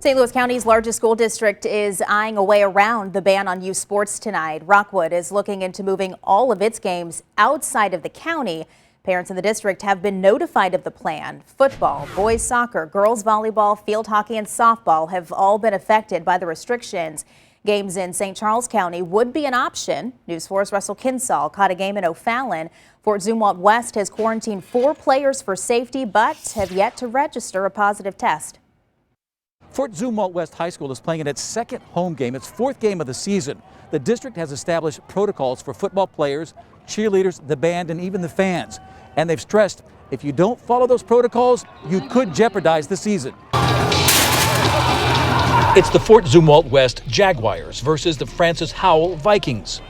St. Louis County's largest school district is eyeing a way around the ban on youth sports tonight. Rockwood is looking into moving all of its games outside of the county. Parents in the district have been notified of the plan. Football, boys soccer, girls volleyball, field hockey, and softball have all been affected by the restrictions. Games in St. Charles County would be an option. News 4's Russell Kinsall caught a game in O'Fallon. Fort Zumwalt West has quarantined 4 players for safety, but have yet to register a positive test. Fort Zumwalt West High School is playing in its second home game, its 4th game of the season. The district has established protocols for football players, cheerleaders, the band, and even the fans. And they've stressed if you don't follow those protocols, you could jeopardize the season. It's the Fort Zumwalt West Jaguars versus the Francis Howell Vikings.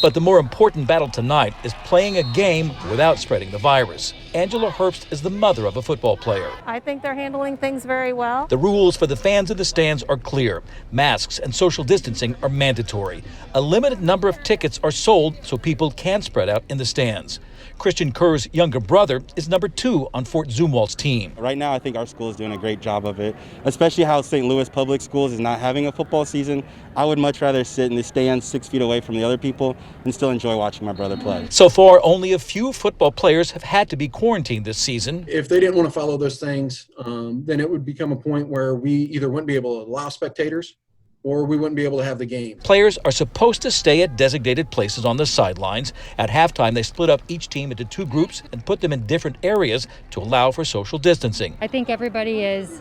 But the more important battle tonight is playing a game without spreading the virus. Angela Herbst is the mother of a football player. I think they're handling things very well. The rules for the fans in the stands are clear. Masks and social distancing are mandatory. A limited number of tickets are sold so people can spread out in the stands. Christian Kerr's younger brother is number 2 on Fort Zumwalt's team. Right now, I think our school is doing a great job of it, especially how St. Louis Public Schools is not having a football season. I would much rather sit in the stands 6 feet away from the other people and still enjoy watching my brother play. So far, only a few football players have had to be quarantined this season. If they didn't want to follow those things, then it would become a point where we either wouldn't be able to allow spectators or we wouldn't be able to have the game. Players are supposed to stay at designated places on the sidelines. At halftime, they split up each team into 2 groups and put them in different areas to allow for social distancing. I think everybody is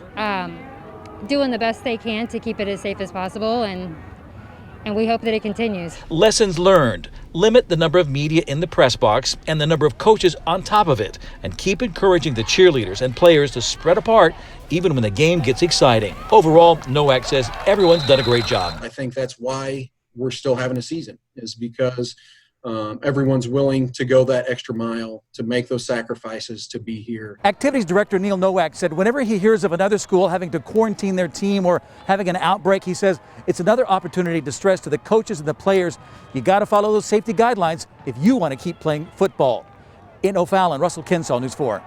doing the best they can to keep it as safe as possible, and we hope that it continues. Lessons learned: limit the number of media in the press box and the number of coaches on top of it, and keep encouraging the cheerleaders and players to spread apart even when the game gets exciting. Overall, Nowak says everyone's done a great job. I think that's why we're still having a season, is because everyone's willing to go that extra mile to make those sacrifices to be here. Activities Director Neil Nowak said whenever he hears of another school having to quarantine their team or having an outbreak, he says it's another opportunity to stress to the coaches and the players, you got to follow those safety guidelines if you want to keep playing football. In O'Fallon, Russell Kinsall, News 4.